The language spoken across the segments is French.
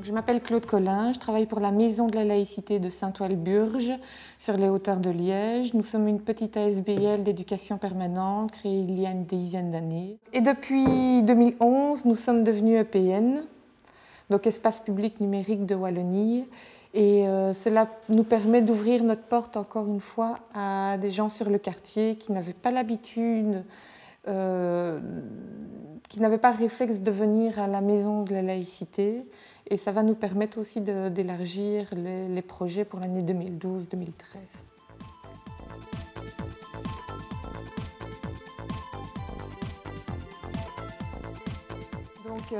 Je m'appelle Claude Collin, je travaille pour la Maison de la laïcité de Saint-Ouen-le-Burge, sur les hauteurs de Liège. Nous sommes une petite ASBL d'éducation permanente créée il y a une dizaine d'années. Et depuis 2011, nous sommes devenus EPN, donc Espace public numérique de Wallonie. Et cela nous permet d'ouvrir notre porte encore une fois à des gens sur le quartier qui n'avaient pas l'habitude, qui n'avaient pas le réflexe de venir à la Maison de la laïcité. Et ça va nous permettre aussi d'élargir les projets pour l'année 2012-2013. Donc,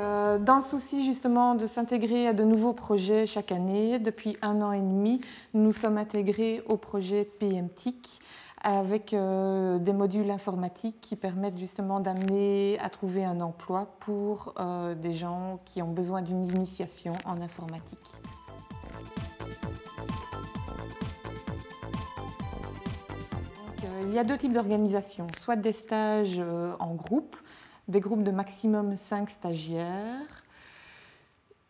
dans le souci justement de s'intégrer à de nouveaux projets chaque année, depuis 1 an et demi, nous sommes intégrés au projet PMTIC avec des modules informatiques qui permettent justement d'amener à trouver un emploi pour des gens qui ont besoin d'une initiation en informatique. Donc, il y a 2 types d'organisations, soit des stages en groupe, des groupes de maximum 5 stagiaires,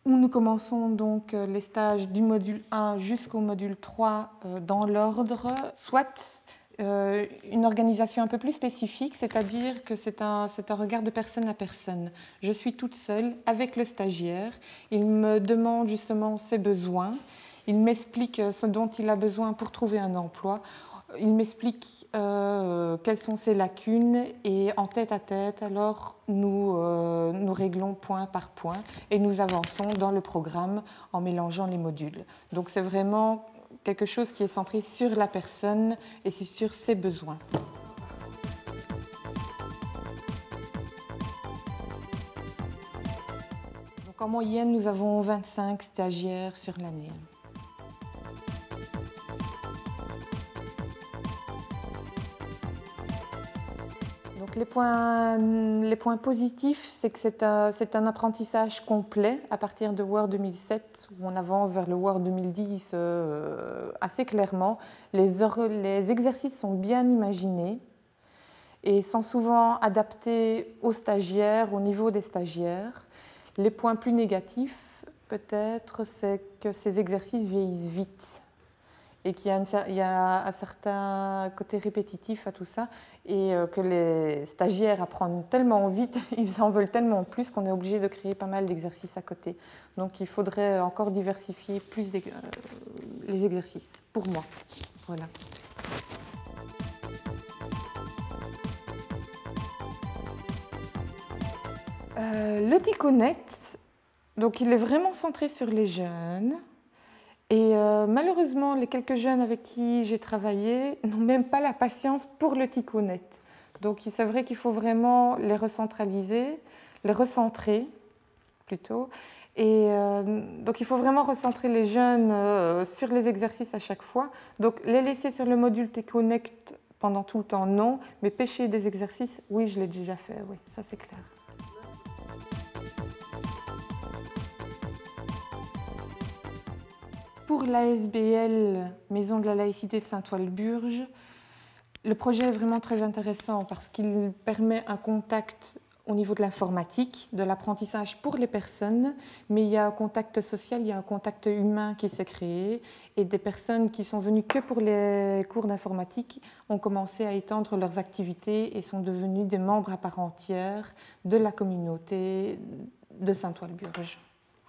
où nous commençons donc les stages du module 1 jusqu'au module 3 dans l'ordre, soit une organisation un peu plus spécifique, c'est-à-dire que c'est un regard de personne à personne. Je suis toute seule avec le stagiaire, il me demande justement ses besoins, il m'explique ce dont il a besoin pour trouver un emploi. Il m'explique quelles sont ses lacunes et en tête à tête, alors nous réglons point par point et nous avançons dans le programme en mélangeant les modules. Donc c'est vraiment quelque chose qui est centré sur la personne et sur ses besoins. Donc en moyenne, nous avons 25 stagiaires sur l'année. Donc les points positifs, c'est que c'est un apprentissage complet à partir de Word 2007, où on avance vers le Word 2010 assez clairement. Les exercices sont bien imaginés et sont souvent adaptés aux stagiaires, au niveau des stagiaires. Les points plus négatifs, peut-être, c'est que ces exercices vieillissent vite et qu'il y a un certain côté répétitif à tout ça, et que les stagiaires apprennent tellement vite, ils en veulent tellement plus qu'on est obligé de créer pas mal d'exercices à côté. Donc il faudrait encore diversifier plus les exercices, pour moi. Voilà. Le Ticonet, donc il est vraiment centré sur les jeunes. Et malheureusement, les quelques jeunes avec qui j'ai travaillé n'ont même pas la patience pour le Ticonet. Donc c'est vrai qu'il faut vraiment les recentraliser, les recentrer plutôt. Et donc il faut vraiment recentrer les jeunes sur les exercices à chaque fois. Donc les laisser sur le module Ticonet pendant tout le temps, non. Mais pêcher des exercices, oui, je l'ai déjà fait, oui, ça c'est clair. Pour l'ASBL Maison de la laïcité de Saint-Ouen-le-Burge, le projet est vraiment très intéressant parce qu'il permet un contact au niveau de l'informatique, de l'apprentissage pour les personnes, mais il y a un contact social, il y a un contact humain qui s'est créé et des personnes qui sont venues que pour les cours d'informatique ont commencé à étendre leurs activités et sont devenues des membres à part entière de la communauté de Saint-Ouen-le-Burge.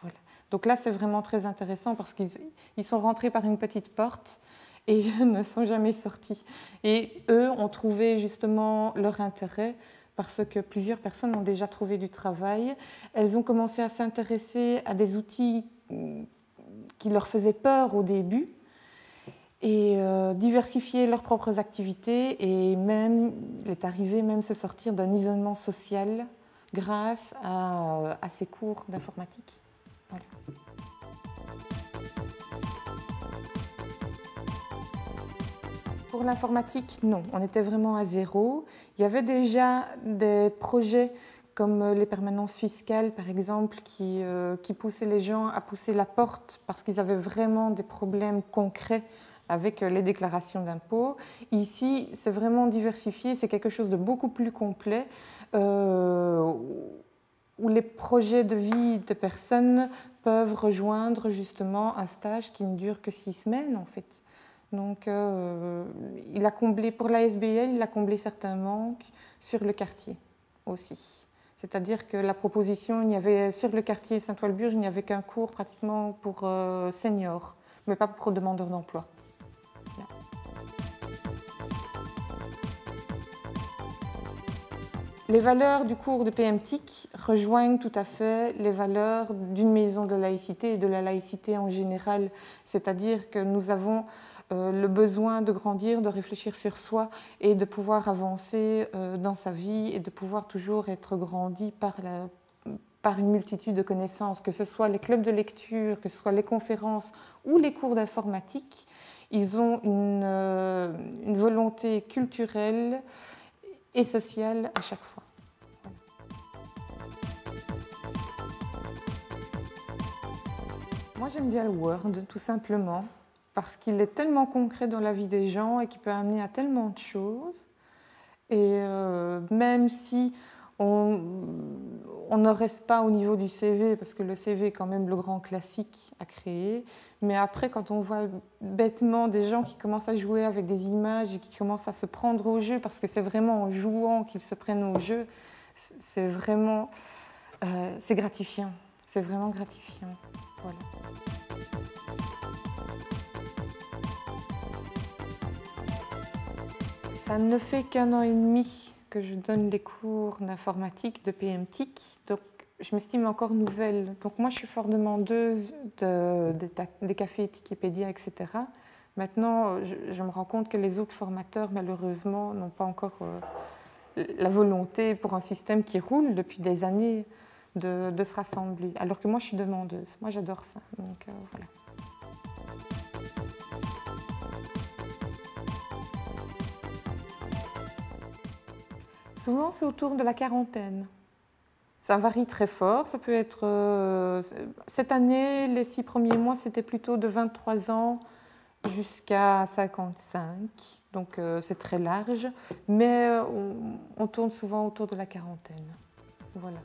Voilà. Donc là, c'est vraiment très intéressant parce qu'ils sont rentrés par une petite porte et ne sont jamais sortis. Et eux ont trouvé justement leur intérêt parce que plusieurs personnes ont déjà trouvé du travail. Elles ont commencé à s'intéresser à des outils qui leur faisaient peur au début et diversifier leurs propres activités et même, il est arrivé même se sortir d'un isolement social grâce à ces cours d'informatique. Voilà. Pour l'informatique, non, on était vraiment à zéro. Il y avait déjà des projets comme les permanences fiscales, par exemple, qui poussaient les gens à pousser la porte parce qu'ils avaient vraiment des problèmes concrets avec les déclarations d'impôts. Ici, c'est vraiment diversifié, c'est quelque chose de beaucoup plus complet. Où les projets de vie de personnes peuvent rejoindre justement un stage qui ne dure que 6 semaines en fait. Donc il a comblé, pour la SBL, il a comblé certains manques sur le quartier aussi. C'est-à-dire que la proposition, il y avait, sur le quartier Saint-Walburge, il n'y avait qu'un cours pratiquement pour seniors, mais pas pour demandeurs d'emploi. Les valeurs du cours de PMTIC rejoignent tout à fait les valeurs d'une maison de laïcité et de la laïcité en général. C'est-à-dire que nous avons le besoin de grandir, de réfléchir sur soi et de pouvoir avancer dans sa vie et de pouvoir toujours être grandi par une multitude de connaissances, que ce soit les clubs de lecture, que ce soit les conférences ou les cours d'informatique. Ils ont une volonté culturelle et sociale à chaque fois. Moi j'aime bien le Word tout simplement parce qu'il est tellement concret dans la vie des gens et qu'il peut amener à tellement de choses. Et même si on ne reste pas au niveau du CV, parce que le CV est quand même le grand classique à créer, mais après quand on voit bêtement des gens qui commencent à jouer avec des images et qui commencent à se prendre au jeu, parce que c'est vraiment en jouant qu'ils se prennent au jeu, c'est vraiment c'est gratifiant, c'est vraiment gratifiant. Voilà. Ça ne fait qu'1 an et demi que je donne des cours d'informatique, de PMTIC, donc je m'estime encore nouvelle. Donc moi je suis fort demandeuse des cafés Wikipédia, etc. Maintenant je me rends compte que les autres formateurs malheureusement n'ont pas encore la volonté pour un système qui roule depuis des années de se rassembler. Alors que moi je suis demandeuse, moi j'adore ça. Donc voilà. Souvent, c'est autour de la quarantaine. Ça varie très fort. Ça peut être... cette année, les 6 premiers mois, c'était plutôt de 23 ans jusqu'à 55. Donc, c'est très large. Mais on tourne souvent autour de la quarantaine. Voilà.